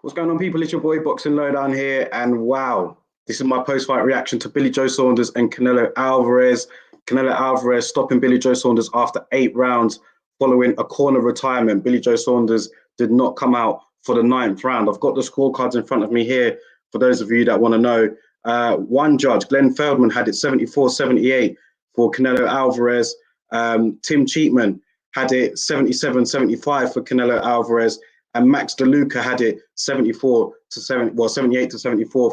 What's going on, people? It's your boy Boxing Lowdown here, and wow, this is my post-fight reaction to Billy Joe Saunders and Canelo Alvarez. Canelo Alvarez stopping Billy Joe Saunders after 8 rounds following a corner retirement. Billy Joe Saunders did not come out for the 9th round. I've got the scorecards in front of me here for those of you that want to know. One judge, Glenn Feldman, had it 74-78 for Canelo Alvarez. Tim Cheatman had it 77-75 for Canelo Alvarez. And Max DeLuca had it 78-74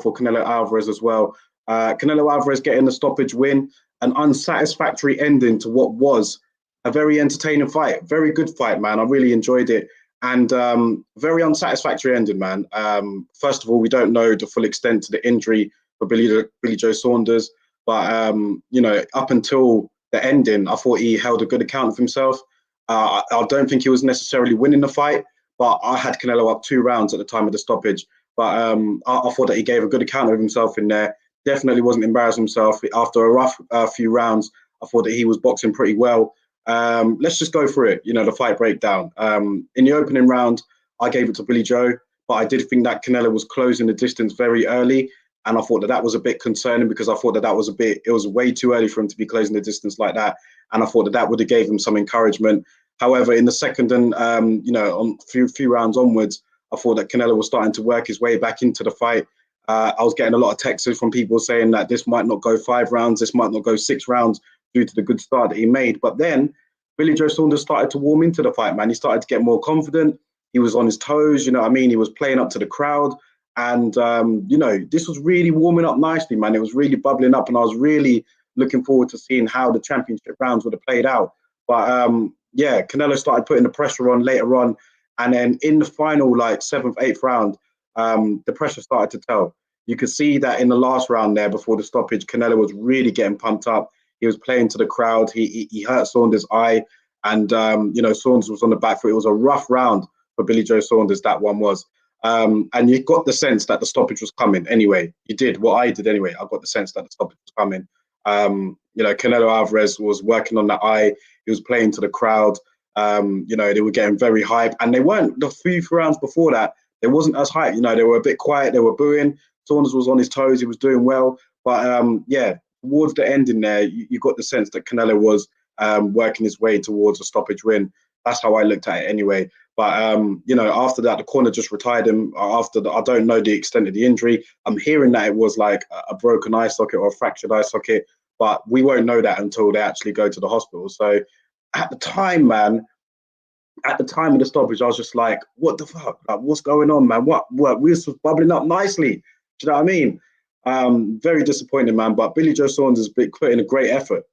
for Canelo Alvarez as well. Canelo Alvarez getting the stoppage win, an unsatisfactory ending to what was a very entertaining fight. Very good fight, man. I really enjoyed it. And very unsatisfactory ending, man. First of all, we don't know the full extent to the injury for Billy Joe Saunders. But, up until the ending, I thought he held a good account of himself. I don't think he was necessarily winning the fight, but I had Canelo up 2 rounds at the time of the stoppage. But I thought that he gave a good account of himself in there. Definitely wasn't embarrassing himself. After a rough few rounds, I thought that he was boxing pretty well. Let's just go through it, the fight breakdown. In the opening round, I gave it to Billy Joe, but I did think that Canelo was closing the distance very early. And I thought that that was a bit concerning because I thought that it was way too early for him to be closing the distance like that. And I thought that that would have gave him some encouragement. However, in the second and, on few rounds onwards, I thought that Canelo was starting to work his way back into the fight. I was getting a lot of texts from people saying that this might not go 5 rounds, this might not go 6 rounds due to the good start that he made. But then Billy Joe Saunders started to warm into the fight, man. He started to get more confident. He was on his toes, He was playing up to the crowd. And, this was really warming up nicely, man. It was really bubbling up. And I was really looking forward to seeing how the championship rounds would have played out. But, Canelo started putting the pressure on later on. And then in the final, 7th, 8th round, the pressure started to tell. You could see that in the last round there before the stoppage, Canelo was really getting pumped up. He was playing to the crowd. He hurt Saunders' eye. And, Saunders was on the back foot. It was a rough round for Billy Joe Saunders, that one was. And you got the sense that the stoppage was coming anyway. You did what I did anyway. I got the sense that the stoppage was coming. Canelo Alvarez was working on that eye. He was playing to the crowd. They were getting very hype. And they weren't, the few rounds before that, they wasn't as hype. They were a bit quiet. They were booing. Saunders was on his toes. He was doing well. But, towards the ending there, you got the sense that Canelo was working his way towards a stoppage win. That's how I looked at it anyway. But, after that, the corner just retired him. I don't know the extent of the injury. I'm hearing that it was like a broken eye socket or a fractured eye socket, but we won't know that until they actually go to the hospital. So at the time, man, at the time of the stoppage, I was just like, what the fuck? Like, what's going on, man? What? We was bubbling up nicely. Do you know what I mean? Very disappointing, man. But Billy Joe Saunders put in a great effort.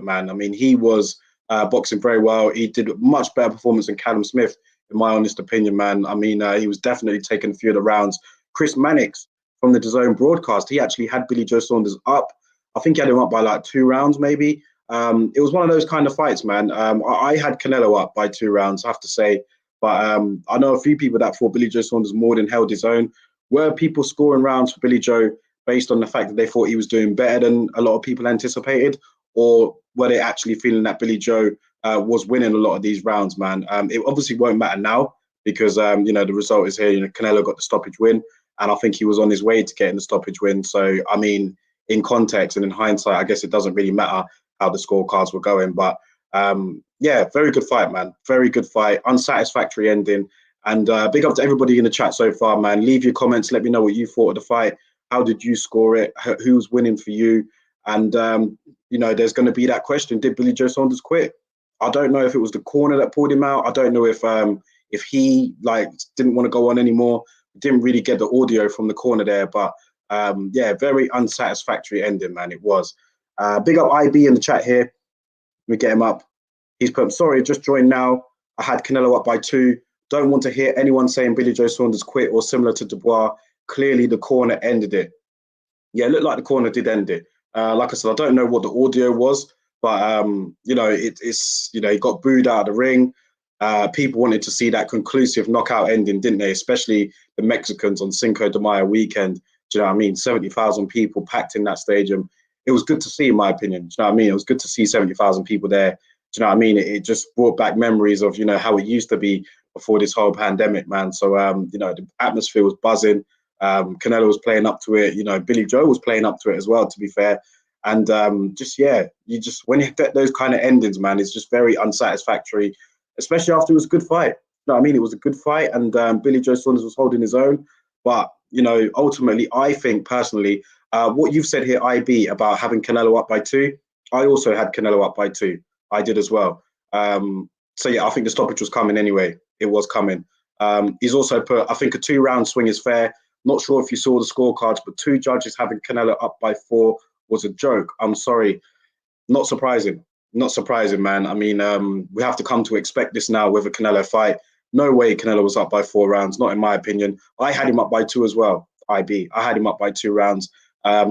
Man. I mean, he was boxing very well. He did a much better performance than Callum Smith, in my honest opinion, man. I mean, he was definitely taking a few of the rounds. Chris Mannix from the DAZN broadcast, he actually had Billy Joe Saunders up. I think he had him up by 2 rounds, maybe. It was one of those kind of fights, man. I had Canelo up by 2 rounds, I have to say. But I know a few people that thought Billy Joe Saunders more than held his own. Were people scoring rounds for Billy Joe based on the fact that they thought he was doing better than a lot of people anticipated? Or were they actually feeling that Billy Joe was winning a lot of these rounds, man? It obviously won't matter now because, the result is here. Canelo got the stoppage win, and I think he was on his way to getting the stoppage win. So, I mean, in context and in hindsight, I guess it doesn't really matter how the scorecards were going. But, very good fight, man. Very good fight. Unsatisfactory ending. And big up to everybody in the chat so far, man. Leave your comments. Let me know what you thought of the fight. How did you score it? Who's winning for you? And, there's going to be that question. Did Billy Joe Saunders quit? I don't know if it was the corner that pulled him out. I don't know if he didn't want to go on anymore. Didn't really get the audio from the corner there. But, very unsatisfactory ending, man. It was. Big up IB in the chat here. Let me get him up. He's put, sorry, just joined now. I had Canelo up by 2. Don't want to hear anyone saying Billy Joe Saunders quit or similar to Dubois. Clearly, the corner ended it. Yeah, it looked like the corner did end it. Like I said, I don't know what the audio was, but, he got booed out of the ring. People wanted to see that conclusive knockout ending, didn't they? Especially the Mexicans on Cinco de Mayo weekend. Do you know what I mean? 70,000 people packed in that stadium. It was good to see, in my opinion. Do you know what I mean? It was good to see 70,000 people there. Do you know what I mean? It just brought back memories of, how it used to be before this whole pandemic, man. So the atmosphere was buzzing. Canelo was playing up to it. Billy Joe was playing up to it as well, to be fair. And you just when you get those kind of endings, man, it's just very unsatisfactory, especially after it was a good fight. You know what I mean? It was a good fight, and Billy Joe Saunders was holding his own. But ultimately, I think personally, what you've said here, IB, about having Canelo up by 2, I also had Canelo up by 2. I did as well. So yeah, I think the stoppage was coming anyway. It was coming. He's also put, I think, a 2-round swing is fair. Not sure if you saw the scorecards, but 2 judges having Canelo up by 4 was a joke. I'm sorry. Not surprising. Not surprising, man. I mean, we have to come to expect this now with a Canelo fight. No way Canelo was up by 4 rounds, not in my opinion. I had him up by 2 as well, IB. I had him up by 2 rounds. Are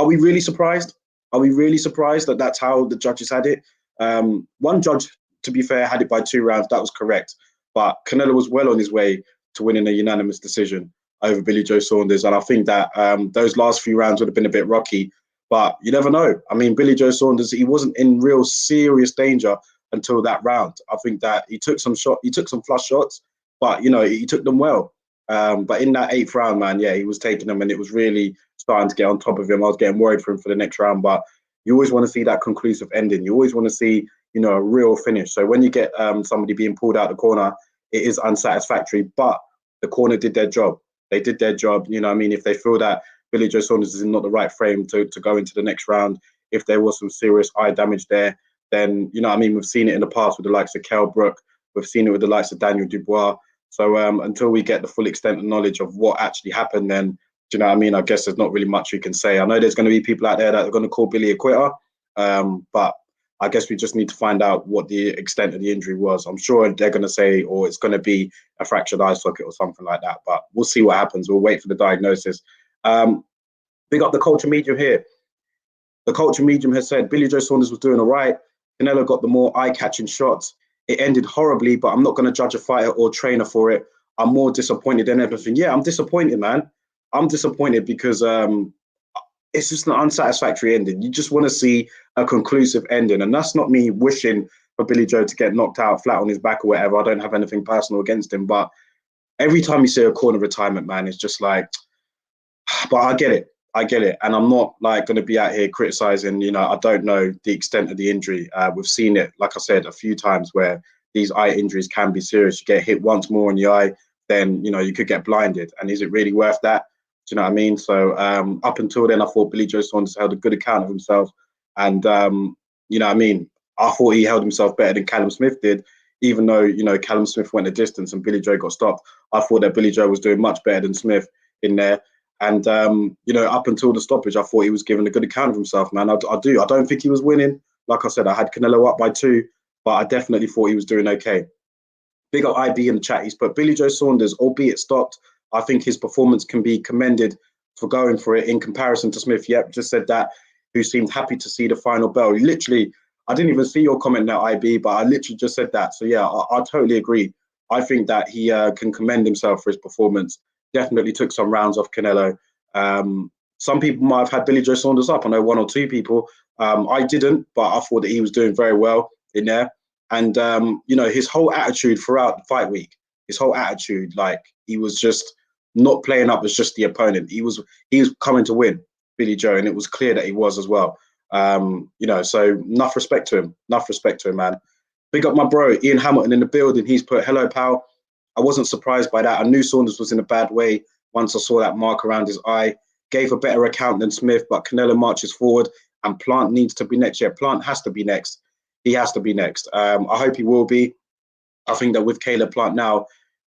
we really surprised? Are we really surprised that that's how the judges had it? One judge, to be fair, had it by 2 rounds. That was correct. But Canelo was well on his way to winning a unanimous decision over Billy Joe Saunders. And I think that those last few rounds would have been a bit rocky. But you never know. I mean, Billy Joe Saunders, he wasn't in real serious danger until that round. I think that he took some flush shots, but he took them well. But in that 8th round, man, yeah, he was taking them, and it was really starting to get on top of him. I was getting worried for him for the next round, but you always want to see that conclusive ending. You always want to see, a real finish. So when you get somebody being pulled out the corner, it is unsatisfactory, but the corner did their job. They did their job. You know what I mean? If they feel that Billy Joe Saunders is in not the right frame to go into the next round, if there was some serious eye damage there, then, we've seen it in the past with the likes of Kell Brook. We've seen it with the likes of Daniel Dubois. So until we get the full extent of knowledge of what actually happened, then, I guess there's not really much we can say. I know there's going to be people out there that are going to call Billy a quitter, but I guess we just need to find out what the extent of the injury was. I'm sure they're going to say, or it's going to be a fractured eye socket or something like that, but we'll see what happens. We'll wait for the diagnosis. Big up the culture medium here. The culture medium has said Billy Joe Saunders was doing all right. Canelo got the more eye-catching shots. It ended horribly, but I'm not going to judge a fighter or trainer for it. I'm more disappointed than everything. Yeah, I'm disappointed, man. I'm disappointed because it's just an unsatisfactory ending. You just want to see a conclusive ending. And that's not me wishing for Billy Joe to get knocked out flat on his back or whatever. I don't have anything personal against him. But every time you see a corner retirement, man, it's just like, but I get it. And I'm not going to be out here criticizing, I don't know the extent of the injury. We've seen it, like I said, a few times where these eye injuries can be serious. You get hit once more in the eye, then, you could get blinded. And is it really worth that? Do you know what I mean? So up until then, I thought Billy Joe Saunders held a good account of himself. And, I thought he held himself better than Callum Smith did, even though, Callum Smith went a distance and Billy Joe got stopped. I thought that Billy Joe was doing much better than Smith in there. And, up until the stoppage, I thought he was giving a good account of himself, man. I do. I don't think he was winning. Like I said, I had Canelo up by 2, but I definitely thought he was doing okay. Big up IB in the chat. He's put Billy Joe Saunders, albeit stopped. I think his performance can be commended for going for it in comparison to Smith. Yep, just said that, who seemed happy to see the final bell. Literally, I didn't even see your comment now, IB, but I literally just said that. So, yeah, I totally agree. I think that he can commend himself for his performance. Definitely took some rounds off Canelo. Some people might have had Billy Joe Saunders up. I know 1 or 2 people. I didn't, but I thought that he was doing very well in there. And, his whole attitude throughout the fight week, his whole attitude, he was just not playing up as just the opponent. He was coming to win, Billy Joe, and it was clear that he was as well. So enough respect to him. Enough respect to him, man. Big up my bro, Ian Hamilton in the building. He's put, hello, pal. I wasn't surprised by that. I knew Saunders was in a bad way once I saw that mark around his eye. Gave a better account than Smith, but Canelo marches forward and Plant needs to be next. Yeah, Plant has to be next. He has to be next. I hope he will be. I think that with Caleb Plant now,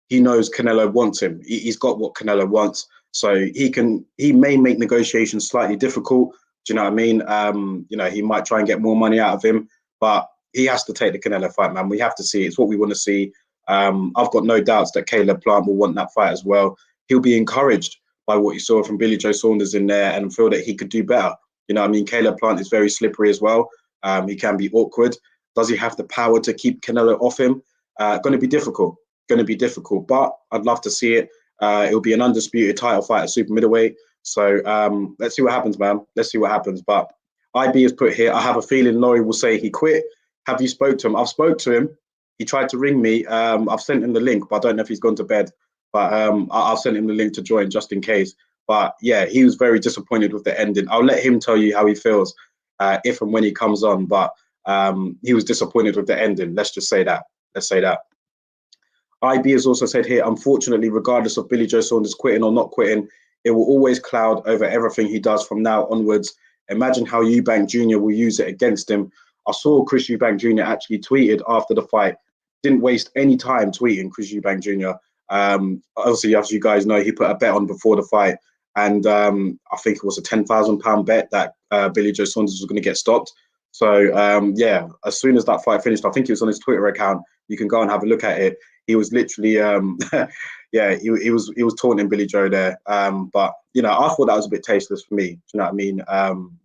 he knows Canelo wants him. He's got what Canelo wants. So he may make negotiations slightly difficult. Do you know what I mean? He might try and get more money out of him, but he has to take the Canelo fight, man. We have to see. It's what we want to see. I've got no doubts that Caleb Plant will want that fight as well. He'll be encouraged by what he saw from Billy Joe Saunders in there and feel that he could do better. You know what I mean? Caleb Plant is very slippery as well. He can be awkward. Does he have the power to keep Canelo off him? Going to be difficult. But I'd love to see it. It'll be an undisputed title fight at super middleweight. So let's see what happens, man. Let's see what happens. But IB has put here, I have a feeling Laurie will say he quit. Have you spoke to him? I've spoke to him. He tried to ring me. I've sent him the link, but I don't know if he's gone to bed. But I'll send him the link to join just in case. But yeah, he was very disappointed with the ending. I'll let him tell you how he feels if and when he comes on. But he was disappointed with the ending. Let's just say that. Let's say that. IB has also said here, unfortunately, regardless of Billy Joe Saunders quitting or not quitting, it will always cloud over everything he does from now onwards. Imagine how Eubank Jr. will use it against him. I saw Chris Eubank Jr. actually tweeted after the fight. Didn't waste any time tweeting Chris Eubank Jr. Obviously, as you guys know, he put a bet on before the fight. And I think it was a £10,000 bet that Billy Joe Saunders was going to get stopped. So, yeah, as soon as that fight finished, I think it was on his Twitter account. You can go and have a look at it. He was literally, yeah, he was taunting Billy Joe there. But, you know, I thought that was a bit tasteless for me. Do you know what I mean?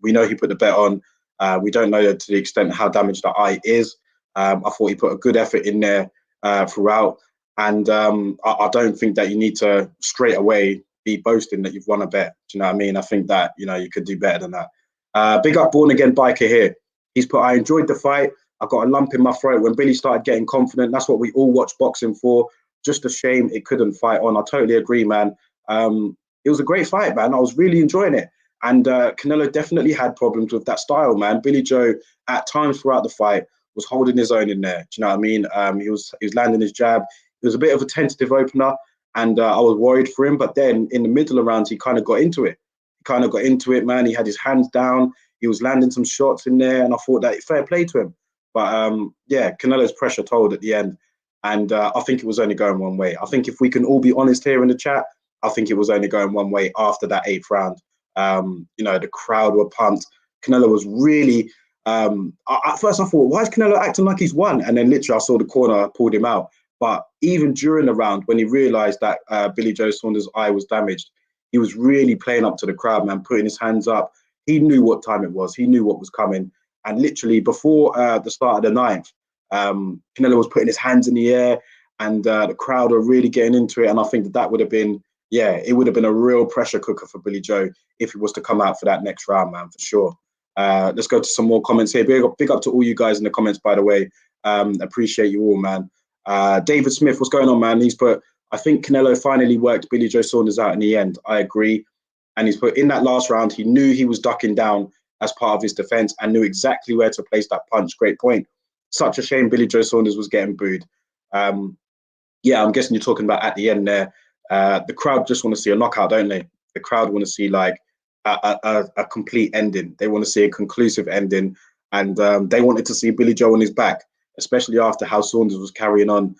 We know he put the bet on. We don't know to the extent how damaged the eye is. I thought he put a good effort in there throughout. And I don't think that you need to straight away be boasting that you've won a bet. Do you know what I mean? I think that, you know, you could do better than that. Big up Born Again Biker here. He's put, I enjoyed the fight. I got a lump in my throat when Billy started getting confident. That's what we all watch boxing for. Just a shame it couldn't fight on. I totally agree, man. It was a great fight, man. I was really enjoying it. And Canelo definitely had problems with that style, man. Billy Joe, at times throughout the fight, was holding his own in there. Do you know what I mean? He was landing his jab. It was a bit of a tentative opener, and I was worried for him. But then in the middle of rounds, he kind of got into it. He kind of got into it, man. He had his hands down. He was landing some shots in there, and I thought that fair play to him. But yeah, Canelo's pressure told at the end, and I think it was only going one way. I think if we can all be honest here in the chat, I think it was only going one way after that 8th round. You know, the crowd were pumped. Canelo was really. At first, I thought, why is Canelo acting like he's won? And then literally, I saw the corner, pulled him out. But even during the round, when he realised that Billy Joe Saunders' eye was damaged, he was really playing up to the crowd, man, putting his hands up. He knew what time it was. He knew what was coming. And literally before the start of the 9th, Canelo was putting his hands in the air, and the crowd were really getting into it. And I think that would have been, yeah, it would have been a real pressure cooker for Billy Joe if he was to come out for that next round, man, for sure. Let's go to some more comments here. Big up to all you guys in the comments, by the way. Appreciate you all, man. David Smith, what's going on, man? He's put, I think Canelo finally worked Billy Joe Saunders out in the end. I agree. And he's put, in that last round, he knew he was ducking down as part of his defense and knew exactly where to place that punch. Great point. Such a shame Billy Joe Saunders was getting booed. Yeah, I'm guessing you're talking about at the end there. The crowd just want to see a knockout, don't they? The crowd want to see like a complete ending. They want to see a conclusive ending. And they wanted to see Billy Joe on his back, especially after how Saunders was carrying on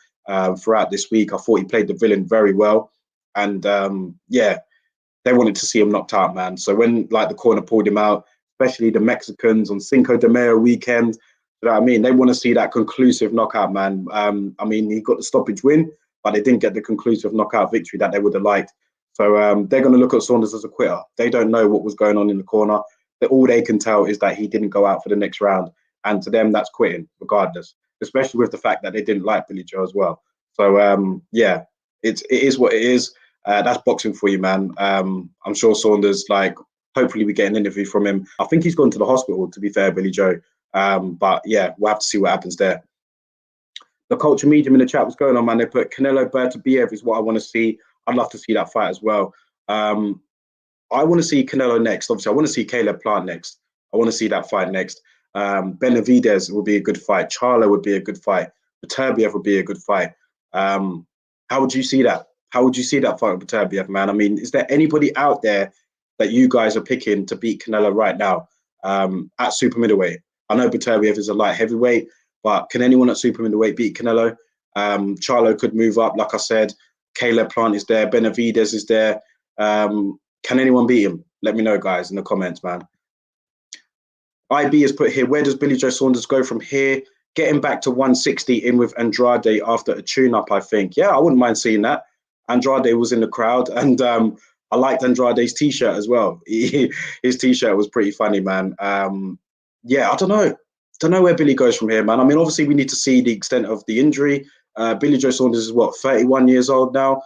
throughout this week. I thought he played the villain very well. And yeah, they wanted to see him knocked out, man. So when like the corner pulled him out, especially the Mexicans on Cinco de Mayo weekend, you know what I mean? They want to see that conclusive knockout, man. I mean, he got the stoppage win, but they didn't get the conclusive knockout victory that they would have liked. So they're going to look at Saunders as a quitter. They don't know what was going on in the corner. All they can tell is that he didn't go out for the next round. And to them, that's quitting, regardless, especially with the fact that they didn't like Billy Joe as well. So, yeah, it is what it is. That's boxing for you, man. I'm sure Saunders, like, hopefully we get an interview from him. I think he's gone to the hospital, to be fair, Billy Joe. But, yeah, we'll have to see what happens there. The Culture Medium in the chat, what's going on, man? They put Canelo Bertabiev is what I want to see. I'd love to see that fight as well. I want to see Canelo next. Obviously, I want to see Caleb Plant next. I want to see that fight next. Benavidez would be a good fight. Charlo would be a good fight. Beterbiev would be a good fight. How would you see that? How would you see that fight with Beterbiev, man? I mean, is there anybody out there that you guys are picking to beat Canelo right now at super middleweight? I know Beterbiev is a light heavyweight, but can anyone at super middleweight beat Canelo? Charlo could move up, like I said. Caleb Plant is there. Benavidez is there. Can anyone beat him? Let me know, guys, in the comments, man. IB has put here, where does Billy Joe Saunders go from here? Getting back to 160 in with Andrade after a tune-up, I think. Yeah, I wouldn't mind seeing that. Andrade was in the crowd, and I liked Andrade's T-shirt as well. His T-shirt was pretty funny, man. Yeah, I don't know. Don't know where Billy goes from here, man. I mean, obviously, we need to see the extent of the injury. Billy Joe Saunders is, what, 31 years old now?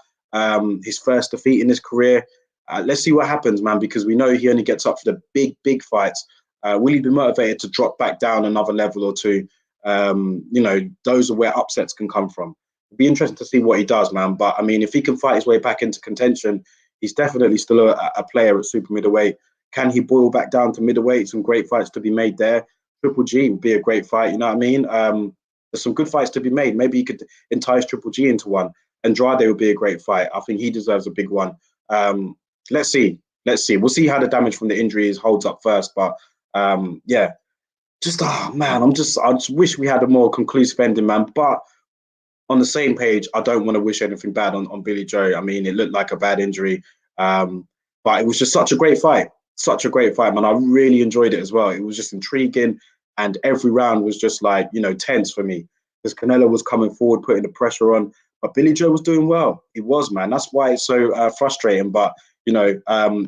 His first defeat in his career. Let's see what happens, man, because we know he only gets up for the big fights. Will he be motivated to drop back down another level or two? You know, those are where upsets can come from. It'd be interesting to see what he does, man. But I mean, if he can fight his way back into contention, he's definitely still a player at super middleweight. Can he boil back down to middleweight? Some great fights to be made there. Triple G would be a great fight. You know what I mean? There's some good fights to be made. Maybe he could entice Triple G into one. Andrade would be a great fight. I think he deserves a big one. Let's see. Let's see. We'll see how the damage from the injuries holds up first. But yeah, just man, I just wish we had a more conclusive ending, man. But on the same page, I don't want to wish anything bad on Billy Joe. I mean, it looked like a bad injury, but it was just such a great fight. Such a great fight, man. I really enjoyed it as well. It was just intriguing, and every round was just like, you know, tense for me because Canelo was coming forward, putting the pressure on, but Billy Joe was doing well. He was, man. That's why it's so frustrating. But you know,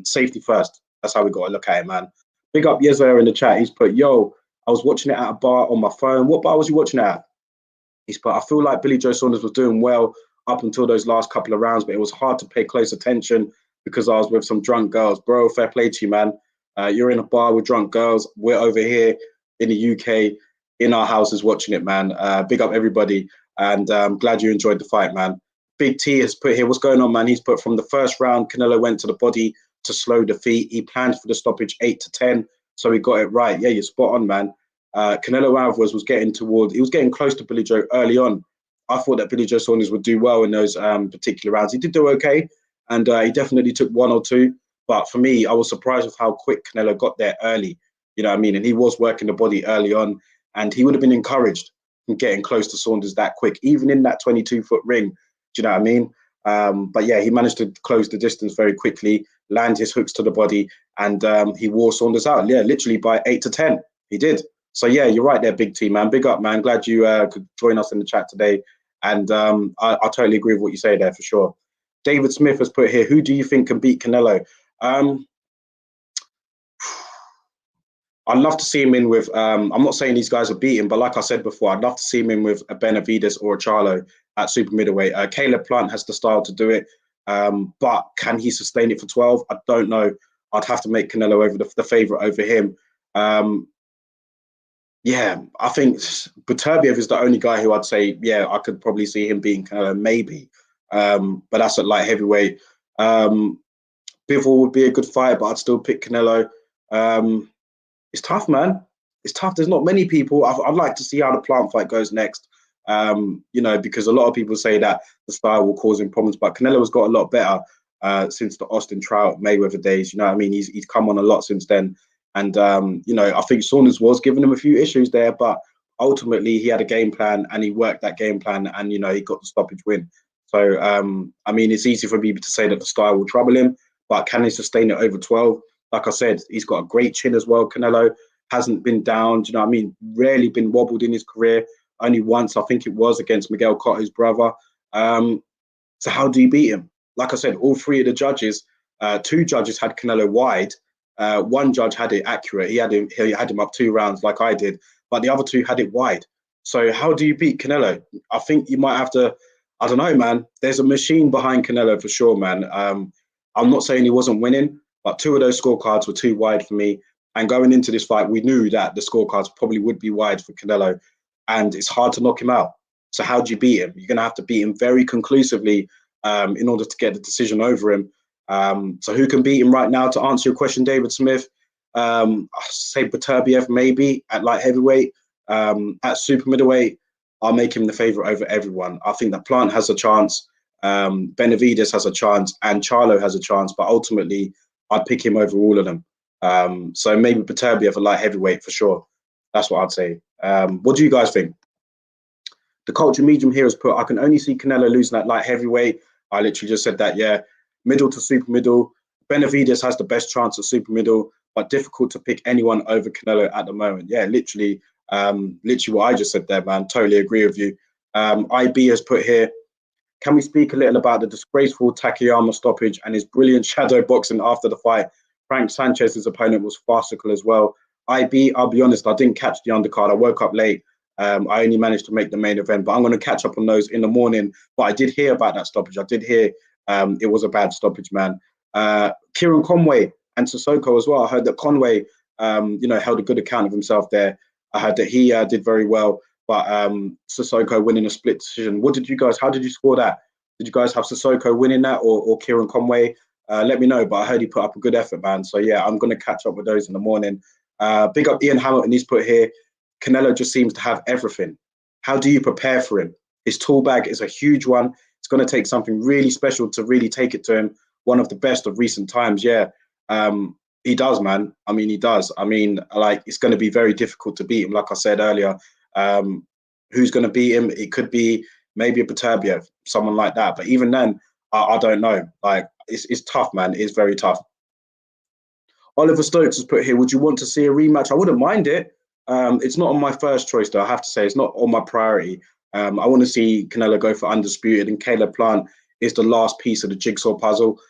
safety first. That's how we got to look at it, man. Big up Yezer in the chat. He's put, yo, I was watching it at a bar on my phone. What bar was you watching it at? He's put, I feel like Billy Joe Saunders was doing well up until those last couple of rounds, but it was hard to pay close attention because I was with some drunk girls. Bro, fair play to you, man. You're in a bar with drunk girls. We're over here in the UK, in our houses watching it, man. Big up everybody. And I'm glad you enjoyed the fight, man. Big T has put here, what's going on, man? He's put from the first round, Canelo went to the body to slow the feet. He planned for the stoppage 8-10, so he got it right. Yeah, you're spot on, man. Canelo Alvarez was getting close to Billy Joe early on. I thought that Billy Joe Saunders would do well in those particular rounds. He did do okay, and he definitely took one or two. But for me, I was surprised with how quick Canelo got there early. You know what I mean? And he was working the body early on, and he would have been encouraged from getting close to Saunders that quick, even in that 22-foot ring. Do you know what I mean? But yeah, he managed to close the distance very quickly, land his hooks to the body, and he wore Saunders out. Yeah, literally by 8-10. He did. So yeah, you're right there, Big T, man. Big up, man. Glad you could join us in the chat today. And I totally agree with what you say there for sure. David Smith has put here, who do you think can beat Canelo? I'd love to see him in with, I'm not saying these guys are beating, but like I said before, I'd love to see him in with a Benavidez or a Charlo at super middleweight. Caleb Plant has the style to do it, but can he sustain it for 12? I don't know. I'd have to make Canelo over the favorite over him. Yeah, I think Beterbiev is the only guy who I'd say, yeah, I could probably see him beating Canelo, maybe. But that's at light heavyweight. Bivol would be a good fight, but I'd still pick Canelo. It's tough, man. It's tough. There's not many people. I'd like to see how the Plant fight goes next. You know, because a lot of people say that the style will cause him problems, but Canelo's got a lot better since the Austin Trout Mayweather days. You know what I mean? He's come on a lot since then. And, you know, I think Saunders was giving him a few issues there, but ultimately he had a game plan and he worked that game plan and, you know, he got the stoppage win. So, I mean, it's easy for me to say that the style will trouble him, but can he sustain it over 12? Like I said, he's got a great chin as well. Canelo hasn't been down, do you know what I mean? Rarely been wobbled in his career. Only once, I think it was, against Miguel Cotto's brother. So how do you beat him? Like I said, all three of the judges, two judges had Canelo wide. One judge had it accurate. He had him up 2 rounds like I did, but the other two had it wide. So how do you beat Canelo? I think you might have to, I don't know, man. There's a machine behind Canelo for sure, man. I'm not saying he wasn't winning, but 2 of those scorecards were too wide for me. And going into this fight, we knew that the scorecards probably would be wide for Canelo, and it's hard to knock him out. So how do you beat him? You're going to have to beat him very conclusively in order to get the decision over him. So who can beat him right now? To answer your question, David Smith, I say Beterbiev maybe at light heavyweight. At super middleweight, I'll make him the favorite over everyone. I think that Plant has a chance, Benavidez has a chance, and Charlo has a chance, but ultimately I'd pick him over all of them. So maybe Beterbiev at light heavyweight for sure. That's what I'd say. What do you guys think? The culture medium here has put, I can only see Canelo losing at light heavyweight. I literally just said that, yeah. Middle to super middle. Benavidez has the best chance at super middle, but difficult to pick anyone over Canelo at the moment. Yeah, literally what I just said there, man. Totally agree with you. IB has put here, can we speak a little about the disgraceful Takayama stoppage and his brilliant shadow boxing after the fight? Frank Sanchez's opponent was farcical as well. IB, I'll be honest, I didn't catch the undercard. I woke up late. I only managed to make the main event, but I'm going to catch up on those in the morning. But I did hear about that stoppage. I did hear it was a bad stoppage, man. Kieran Conway and Sissoko as well. I heard that Conway, you know, held a good account of himself there. I heard that he did very well. but Sissoko winning a split decision. How did you score that? Did you guys have Sissoko winning that or Kieran Conway? Let me know, but I heard he put up a good effort, man. So yeah, I'm going to catch up with those in the morning. Big up Ian Hamilton, he's put here, Canelo just seems to have everything. How do you prepare for him? His tool bag is a huge one. It's going to take something really special to really take it to him. One of the best of recent times, yeah. He does, man. I mean, he does. I mean, like, it's going to be very difficult to beat him, like I said earlier. Who's going to beat him? It could be maybe a Beterbiev, someone like that. But even then, I don't know. Like, it's tough, man. It's very tough. Oliver Stokes has put here, would you want to see a rematch? I wouldn't mind it. It's not on my first choice, though, I have to say. It's not on my priority. I want to see Canelo go for undisputed, and Caleb Plant is the last piece of the jigsaw puzzle.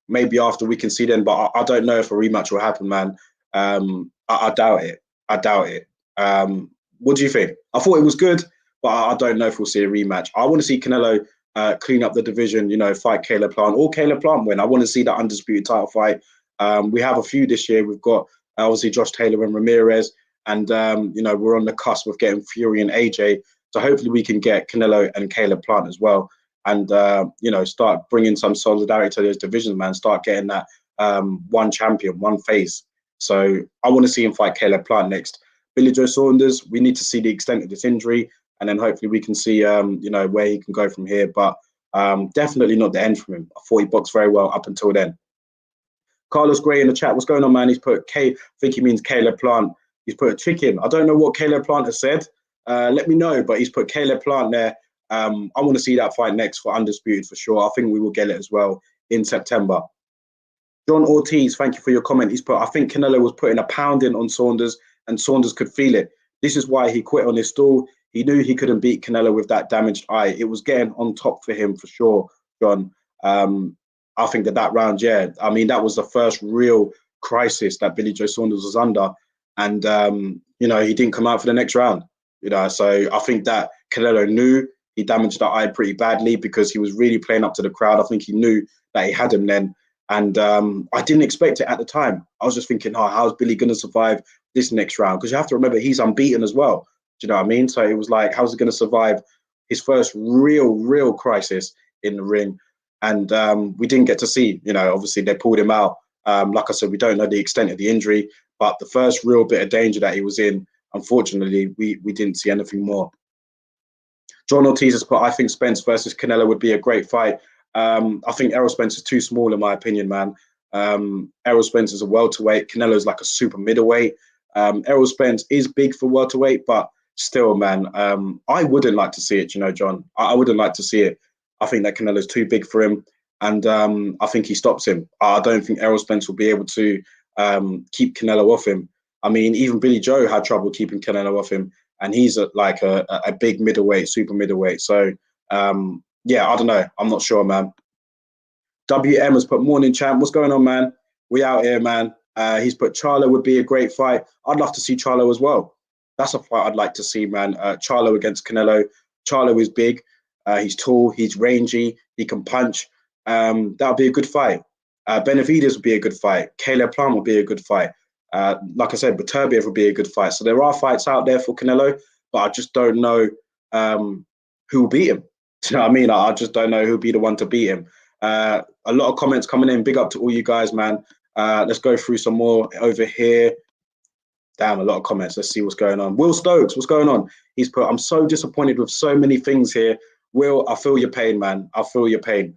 Maybe after we can see then, but I don't know if a rematch will happen, man. I doubt it. I doubt it. What do you think? I thought it was good, but I don't know if we'll see a rematch. I want to see Canelo clean up the division, you know, fight Caleb Plant, or Caleb Plant win. I want to see that undisputed title fight. We have a few this year. We've got obviously Josh Taylor and Ramirez, and you know, we're on the cusp of getting Fury and AJ. So hopefully we can get Canelo and Caleb Plant as well, and you know, start bringing some solidarity to those divisions, man. Start getting that one champion, one face. So I want to see him fight Caleb Plant next. Billy Joe Saunders, we need to see the extent of this injury, and then hopefully we can see you know, where he can go from here. But definitely not the end for him. I thought he boxed very well up until then. Carlos Gray in the chat, what's going on, man? He's put I think he means Caleb Plant. He's put a chicken. I don't know what Caleb Plant has said. Let me know, but he's put Caleb Plant there. I want to see that fight next for undisputed for sure. I think we will get it as well in September. John Ortiz, thank you for your comment. He's put, I think Canelo was putting a pounding on Saunders, and Saunders could feel it. This is why he quit on his stool. He knew he couldn't beat Canelo with that damaged eye. It was getting on top for him for sure, John. I think that round, yeah, I mean, that was the first real crisis that Billy Joe Saunders was under. And, you know, he didn't come out for the next round, you know. So I think that Canelo knew he damaged that eye pretty badly because he was really playing up to the crowd. I think he knew that he had him then. And I didn't expect it at the time. I was just thinking, oh, how's Billy going to survive this next round? Because you have to remember, he's unbeaten as well. Do you know what I mean? So it was like, how's he going to survive his first real crisis in the ring? And we didn't get to see, you know, obviously they pulled him out. Like I said, we don't know the extent of the injury, but the first real bit of danger that he was in, unfortunately, we didn't see anything more. John Ortiz has put, I think Spence versus Canelo would be a great fight. I think Errol Spence is too small, in my opinion, man. Errol Spence is a welterweight. Canelo's like a super middleweight. Errol Spence is big for welterweight, but still, man, I wouldn't like to see it, you know, John. I wouldn't like to see it. I think that Canelo's too big for him, and I think he stops him. I don't think Errol Spence will be able to keep Canelo off him. I mean, even Billy Joe had trouble keeping Canelo off him, and he's like a big middleweight, super middleweight. So, yeah, I don't know. I'm not sure, man. WM has put, morning champ. What's going on, man? We out here, man. He's put, Charlo would be a great fight. I'd love to see Charlo as well. That's a fight I'd like to see, man. Charlo against Canelo. Charlo is big. He's tall. He's rangy. He can punch. That would be a good fight. Benavidez would be a good fight. Caleb Plant would be a good fight. Like I said, Beterbiev would be a good fight. So there are fights out there for Canelo, but I just don't know who will beat him. Do you know what I mean? I just don't know who'll be the one to beat him. A lot of comments coming in. Big up to all you guys, man. Let's go through some more over here. Damn, a lot of comments. Let's see what's going on. Will Stokes, what's going on? He's put, I'm so disappointed with so many things here. Will, I feel your pain, man. I feel your pain.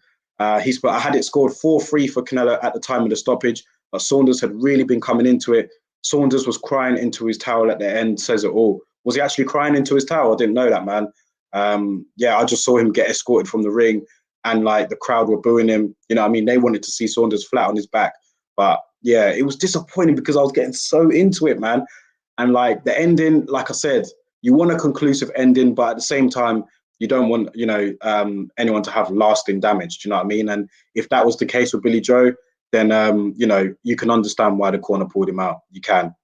He's put, I had it scored 4-3 for Canelo at the time of the stoppage, but Saunders had really been coming into it. Saunders was crying into his towel at the end, says it all. Was he actually crying into his towel? I didn't know that, man. Yeah, I just saw him get escorted from the ring, and like the crowd were booing him. You know what I mean? They wanted to see Saunders flat on his back. But yeah, it was disappointing because I was getting so into it, man. And like the ending, like I said, you want a conclusive ending, but at the same time, you don't want, you know, anyone to have lasting damage. Do you know what I mean? And if that was the case with Billy Joe, then, you know, you can understand why the corner pulled him out. You can.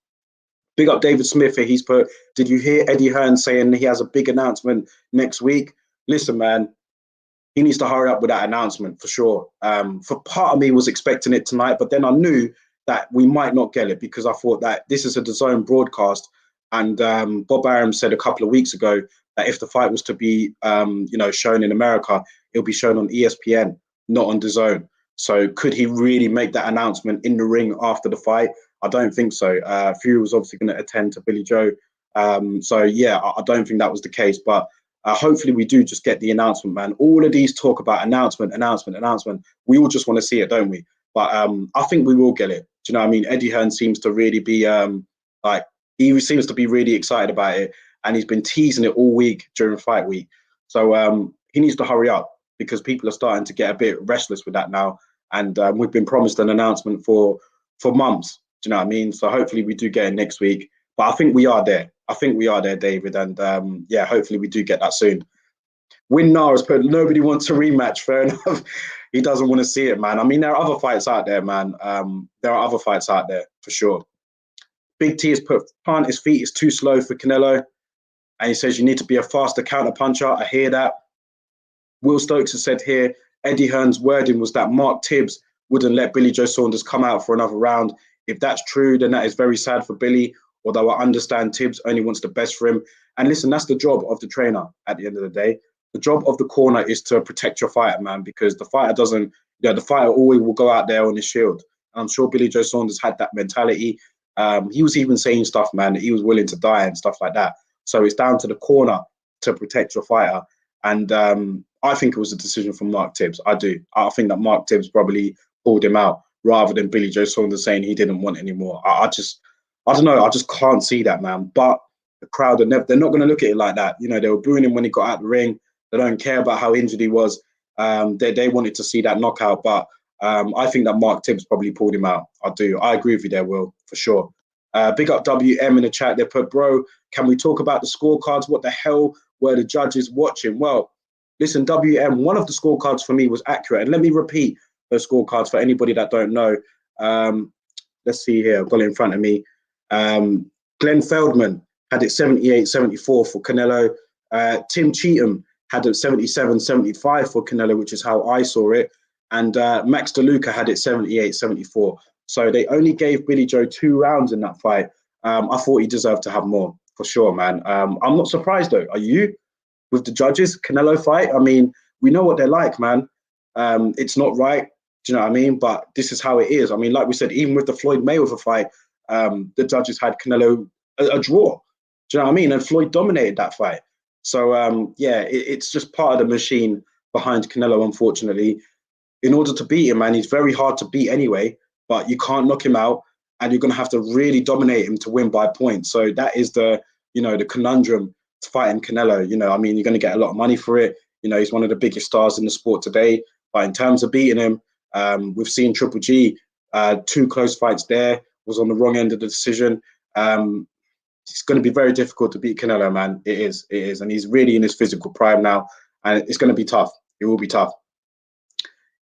Big up David Smith here. He's put, did you hear Eddie Hearn saying he has a big announcement next week? Listen, man, he needs to hurry up with that announcement for sure. For part of me was expecting it tonight, but then I knew that we might not get it because I thought that this is a DAZN broadcast. And Bob Arum said a couple of weeks ago that if the fight was to be, shown in America, it'll be shown on ESPN, not on DAZN. So could he really make that announcement in the ring after the fight? I don't think so. Fury was obviously going to attend to Billy Joe. So yeah, I don't think that was the case. But hopefully we do just get the announcement, man. All of these talk about announcement. We all just want to see it, don't we? But I think we will get it. Do you know what I mean? Eddie Hearn seems to really be he seems to be really excited about it, and he's been teasing it all week during fight week. So he needs to hurry up because people are starting to get a bit restless with that now. And we've been promised an announcement for months. Do you know what I mean? So hopefully we do get it next week. But I think we are there. David. And yeah, hopefully we do get that soon. Win Nara's put nobody wants a rematch. Fair enough. He doesn't want to see it, man. I mean, there are other fights out there, man. There are other fights out there for sure. Big T has put plant his feet is too slow for Canelo. And he says you need to be a faster counter puncher. I hear that. Will Stokes has said here, Eddie Hearn's wording was that Mark Tibbs wouldn't let Billy Joe Saunders come out for another round. If that's true, then that is very sad for Billy, although I understand Tibbs only wants the best for him. And listen, that's the job of the trainer at the end of the day. The job of the corner is to protect your fighter, man, because the fighter doesn't, the fighter always will go out there on his shield. And I'm sure Billy Joe Saunders had that mentality. He was even saying stuff, man, that he was willing to die and stuff like that. So it's down to the corner to protect your fighter. And I think it was a decision from Mark Tibbs. I do. I think that Mark Tibbs probably pulled him out rather than Billy Joe Saunders saying he didn't want anymore. I don't know. I just can't see that, man. But the crowd, they're not going to look at it like that. You know, they were booing him when he got out the ring. They don't care about how injured he was. They wanted to see that knockout. But I think that Mark Tibbs probably pulled him out. I do. I agree with you there, Will, for sure. Big up WM in the chat. They put, bro, can we talk about the scorecards? What the hell were the judges watching? Well, listen, WM, one of the scorecards for me was accurate. And let me repeat those scorecards for anybody that don't know. Let's see here. I've got it in front of me. Glenn Feldman had it 78-74 for Canelo. Tim Cheatham had it 77-75 for Canelo, which is how I saw it. And Max DeLuca had it 78-74. So they only gave Billy Joe 2 rounds in that fight. I thought he deserved to have more, for sure, man. I'm not surprised, though. Are you? With the judges, Canelo fight? I mean, we know what they're like, man. It's not right. Do you know what I mean? But this is how it is. I mean, like we said, even with the Floyd Mayweather fight, the judges had Canelo a draw. Do you know what I mean? And Floyd dominated that fight. So, yeah, it's just part of the machine behind Canelo, unfortunately. In order to beat him, man, he's very hard to beat anyway, but you can't knock him out, and you're going to have to really dominate him to win by points. So that is the conundrum to fighting Canelo. You know, I mean, you're going to get a lot of money for it. You know, he's one of the biggest stars in the sport today. But in terms of beating him, we've seen Triple G, 2 close fights there, was on the wrong end of the decision. It's going to be very difficult to beat Canelo, man. It is. And he's really in his physical prime now. And it's going to be tough. It will be tough.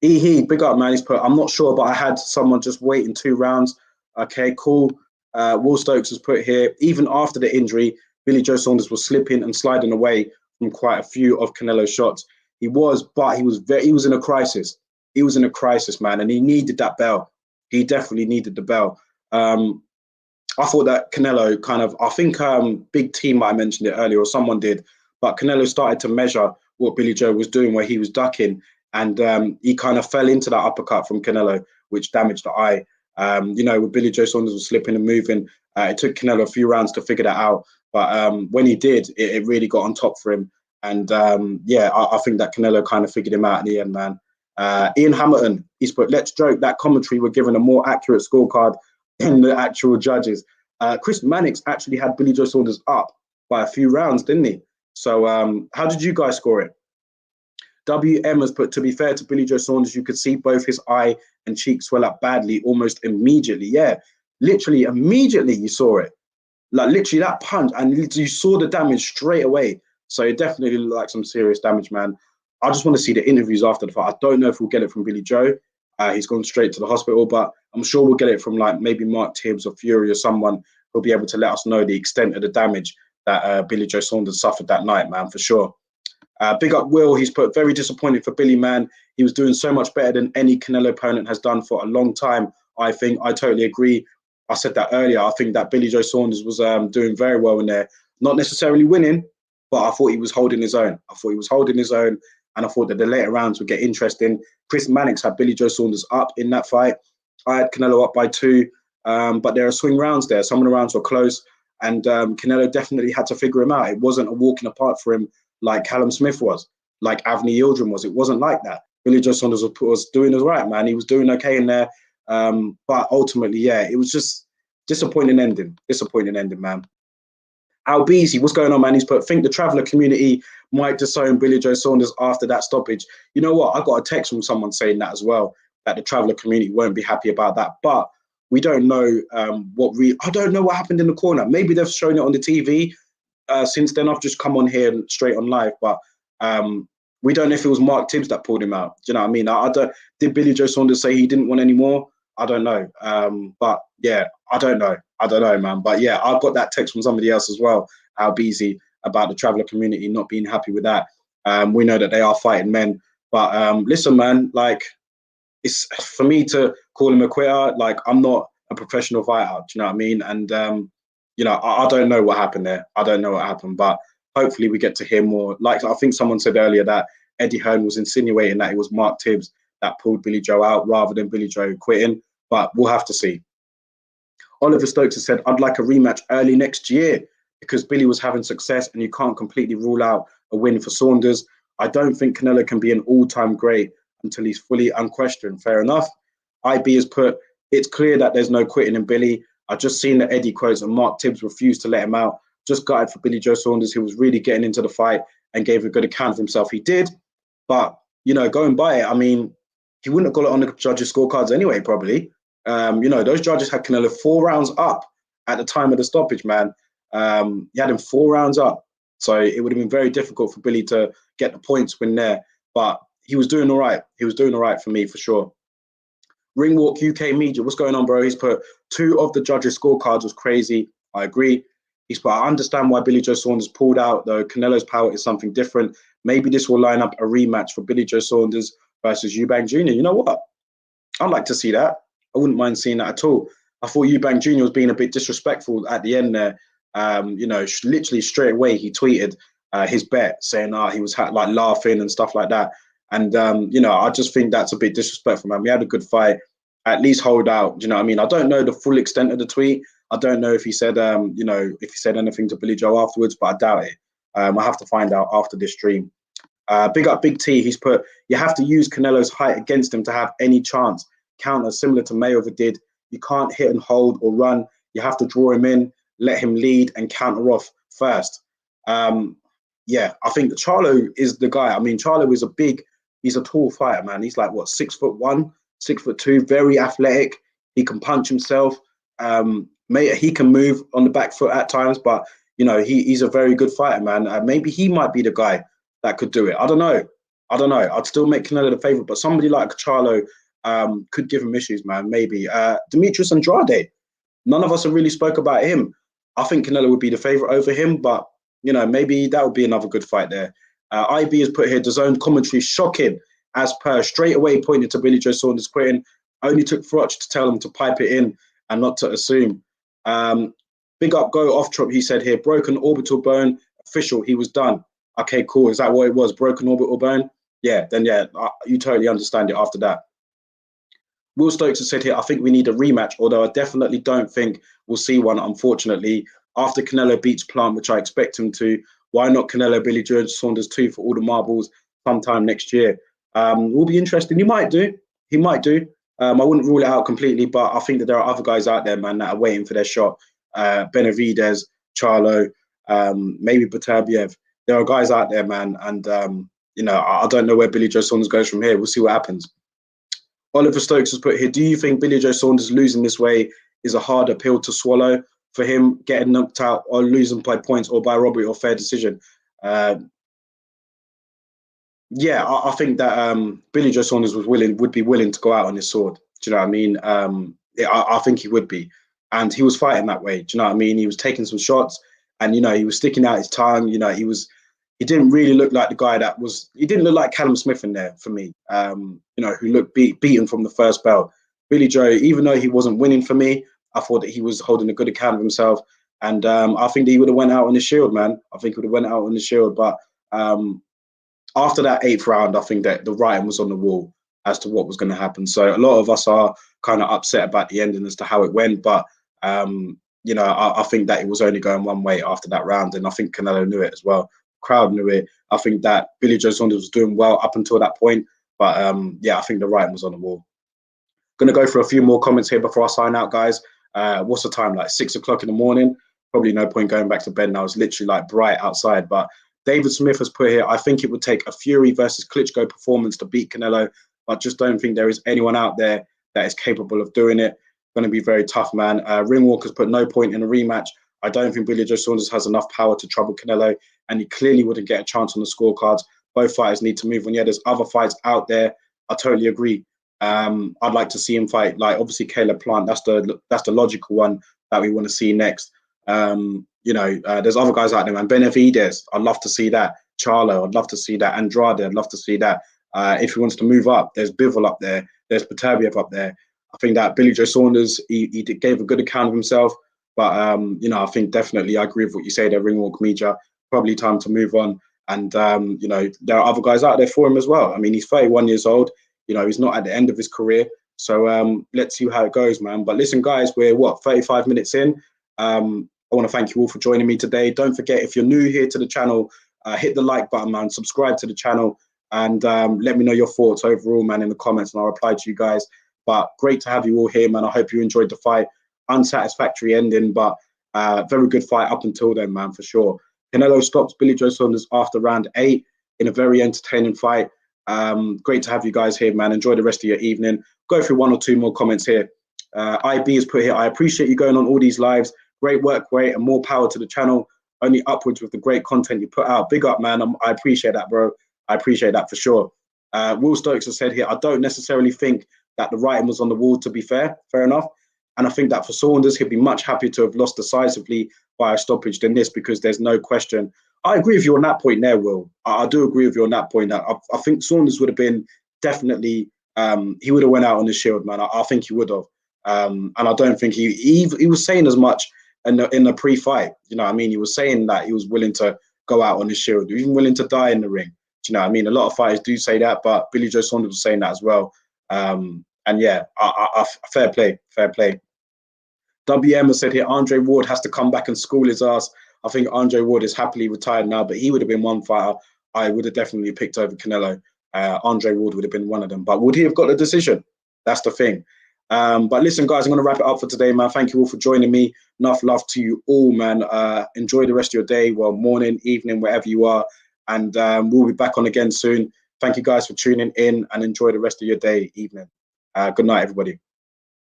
Big up, man. He's put, I'm not sure, but I had someone just waiting 2 rounds. Okay, cool. Will Stokes has put here, even after the injury, Billy Joe Saunders was slipping and sliding away from quite a few of Canelo's shots. He was, but he was in a crisis. He was in a crisis, man, and he needed that bell. He definitely needed the bell. I thought that Canelo I think Big T might have mentioned it earlier, or someone did, but Canelo started to measure what Billy Joe was doing, where he was ducking, and he kind of fell into that uppercut from Canelo, which damaged the eye. With Billy Joe Saunders was slipping and moving, it took Canelo a few rounds to figure that out. But when he did, it really got on top for him. And I think that Canelo kind of figured him out in the end, man. Ian Hamilton, he's put, let's joke that commentary were given a more accurate scorecard than the actual judges. Chris Mannix actually had Billy Joe Saunders up by a few rounds, didn't he? So how did you guys score it? WM has put, to be fair to Billy Joe Saunders, you could see both his eye and cheek swell up badly almost immediately. Yeah, literally immediately you saw it. Like literally that punch, and you saw the damage straight away. So it definitely looked like some serious damage, man. I just want to see the interviews after the fight. I don't know if we'll get it from Billy Joe. He's gone straight to the hospital, but I'm sure we'll get it from like maybe Mark Tibbs or Fury or someone who'll be able to let us know the extent of the damage that Billy Joe Saunders suffered that night, man, for sure. Big up Will, he's put, very disappointed for Billy, man. He was doing so much better than any Canelo opponent has done for a long time, I think. I totally agree. I said that earlier. I think that Billy Joe Saunders was doing very well in there. Not necessarily winning, but I thought he was holding his own. I thought he was holding his own, and I thought that the later rounds would get interesting. Chris Mannix had Billy Joe Saunders up in that fight. I had Canelo up by 2, but there are swing rounds there. Some of the rounds were close, and Canelo definitely had to figure him out. It wasn't a walking apart for him like Callum Smith was, like Avni Yildirim was. It wasn't like that. Billy Joe Saunders was doing his right, man. He was doing okay in there. But ultimately, yeah, it was just disappointing ending. Disappointing ending, man. Albeezy, what's going on, man? He's put, think the traveller community might disown Billy Joe Saunders after that stoppage. You know what? I got a text from someone saying that as well, that the traveller community won't be happy about that. But we don't know I don't know what happened in the corner. Maybe they've shown it on the TV. Since then, I've just come on here and straight on live. But we don't know if it was Mark Tibbs that pulled him out. Do you know what I mean? I don't. Did Billy Joe Saunders say he didn't want any more? I don't know. But yeah, I don't know. I don't know, man. But yeah, I've got that text from somebody else as well, Albeezy, about the traveller community not being happy with that. We know that they are fighting men. But listen, man, like, it's for me to call him a quitter. Like, I'm not a professional fighter. Do you know what I mean? And, you know, I don't know what happened there. I don't know what happened. But hopefully we get to hear more. Like, I think someone said earlier that Eddie Hearn was insinuating that it was Mark Tibbs that pulled Billy Joe out rather than Billy Joe quitting. But we'll have to see. Oliver Stokes has said, I'd like a rematch early next year because Billy was having success and you can't completely rule out a win for Saunders. I don't think Canelo can be an all-time great until he's fully unquestioned. Fair enough. IB has put, it's clear that there's no quitting in Billy. I've just seen the Eddie quotes and Mark Tibbs refused to let him out. Just gutted for Billy Joe Saunders, who was really getting into the fight and gave a good account of himself. He did. But, you know, going by it, I mean, he wouldn't have got it on the judges' scorecards anyway, probably. You know, those judges had Canelo 4 rounds up at the time of the stoppage, man. He had him 4 rounds up. So it would have been very difficult for Billy to get the points win there. But he was doing all right. He was doing all right for me, for sure. Ringwalk UK Media, what's going on, bro? He's put 2 of the judges' scorecards was crazy. I agree. He's put, I understand why Billy Joe Saunders pulled out, though Canelo's power is something different. Maybe this will line up a rematch for Billy Joe Saunders versus Eubank Jr. You know what? I'd like to see that. I wouldn't mind seeing that at all. I thought Eubank Jr. was being a bit disrespectful at the end there. You know, literally straight away he tweeted his bet, saying he was like laughing and stuff like that. And, you know, I just think that's a bit disrespectful, man. We had a good fight. At least hold out. Do you know what I mean? I don't know the full extent of the tweet. I don't know if he said, you know, if he said anything to Billy Joe afterwards, but I doubt it. I have to find out after this stream. Big up Big T. He's put, you have to use Canelo's height against him to have any chance. Counter similar to Mayweather did. You can't hit and hold or run. You have to draw him in, let him lead and counter off first. Yeah, I think Charlo is the guy. I mean, Charlo is he's a tall fighter, man. He's like, what, 6'1", 6'2", very athletic. He can punch himself. He can move on the back foot at times, but, you know, he's a very good fighter, man. Maybe he might be the guy that could do it. I don't know. I'd still make Canelo the favorite, but somebody like Charlo could give him issues, man. Maybe. Demetrius Andrade. None of us have really spoke about him. I think Canelo would be the favorite over him, but, you know, maybe that would be another good fight there. IB has put here, DAZN commentary shocking, as per, straight away pointed to Billy Joe Saunders quitting. Only took Froch to tell him to pipe it in and not to assume. Big up, go off Trop, he said here, broken orbital bone, official, he was done. Okay, cool. Is that what it was? Broken orbital bone? Yeah, then yeah, you totally understand it after that. Will Stokes has said here, I think we need a rematch, although I definitely don't think we'll see one, unfortunately. After Canelo beats Plant, which I expect him to, why not Canelo, Billy Joe Saunders 2 for all the marbles sometime next year? Will be interesting. He might do. I wouldn't rule it out completely, but I think that there are other guys out there, man, that are waiting for their shot. Benavidez, Charlo, maybe Batabayev. There are guys out there, man, and you know, I don't know where Billy Joe Saunders goes from here. We'll see what happens. Oliver Stokes has put here, do you think Billy Joe Saunders losing this way is a harder pill to swallow for him, getting knocked out or losing by points or by robbery or fair decision? Yeah, I think that Billy Joe Saunders would be willing to go out on his sword. Do you know what I mean? I think he would be. And he was fighting that way. Do you know what I mean? He was taking some shots and, you know, he was sticking out his tongue. You know, he didn't really look like the guy he didn't look like Callum Smith in there for me, you know, who looked beaten from the first bell. Billy Joe, even though he wasn't winning for me, I thought that he was holding a good account of himself, and I think that he would have went out on the shield, man. I think he would have went out on the shield, but after that 8th round, I think that the writing was on the wall as to what was going to happen. So a lot of us are kind of upset about the ending as to how it went, but you know, I think that it was only going one way after that round, and I think Canelo knew it as well. Crowd knew it. I think that Billy Joe Saunders was doing well up until that point, but yeah, I think the writing was on the wall. Going to go for a few more comments here before I sign out, guys. What's the time? Like 6 o'clock in the morning. Probably no point going back to bed now. It's literally like bright outside. But David Smith has put here, I think it would take a Fury versus Klitschko performance to beat Canelo, but just don't think there is anyone out there that is capable of doing it. Going to be very tough, man. Ringwalker's put no point in a rematch. I don't think Billy Joe Saunders has enough power to trouble Canelo, and he clearly wouldn't get a chance on the scorecards. Both fighters need to move on. Yeah, there's other fights out there. I totally agree. I'd like to see him fight, like obviously Caleb Plant. That's the logical one that we want to see next. You know, there's other guys out there, man. Benavidez, I'd love to see that. Charlo, I'd love to see that. Andrade, I'd love to see that. If he wants to move up, there's Bivol up there. There's Peterbiev up there. I think that Billy Joe Saunders, he gave a good account of himself. But, you know, I think definitely I agree with what you say there, Ringwalk Media. Probably time to move on. And, you know, there are other guys out there for him as well. I mean, he's 31 years old. You know, he's not at the end of his career. So let's see how it goes, man. But listen, guys, we're, 35 minutes in. I want to thank you all for joining me today. Don't forget, if you're new here to the channel, hit the like button, man. Subscribe to the channel. And let me know your thoughts overall, man, in the comments. And I'll reply to you guys. But great to have you all here, man. I hope you enjoyed the fight. Unsatisfactory ending, but very good fight up until then, man, for sure. Canelo stops Billy Joe Saunders after round 8 in a very entertaining fight. Great to have you guys here, man. Enjoy the rest of your evening. Go through 1 or 2 more comments here. IB has put here, I appreciate you going on all these lives. Great work, great, and more power to the channel. Only upwards with the great content you put out. Big up, man. I appreciate that, bro. I appreciate that for sure. Will Stokes has said here, I don't necessarily think that the writing was on the wall, to be fair. Fair enough. And I think that for Saunders, he'd be much happier to have lost decisively by a stoppage than this, because there's no question. I agree with you on that point there, Will. I do agree with you on that point. That I think Saunders would have been definitely, he would have went out on the shield, man. I think he would have. And I don't think he was saying as much in the pre-fight. You know what I mean? He was saying that he was willing to go out on his shield, even willing to die in the ring. Do you know what I mean? A lot of fighters do say that, but Billy Joe Saunders was saying that as well. And yeah, fair play, fair play. WM has said here, Andre Ward has to come back and school his ass. I think Andre Ward is happily retired now, but he would have been one fighter I would have definitely picked over Canelo. Andre Ward would have been one of them. But would he have got the decision? That's the thing. But listen, guys, I'm going to wrap it up for today, man. Thank you all for joining me. Enough love to you all, man. Enjoy the rest of your day, well, morning, evening, wherever you are. And we'll be back on again soon. Thank you guys for tuning in, and enjoy the rest of your day, evening. Good night, everybody.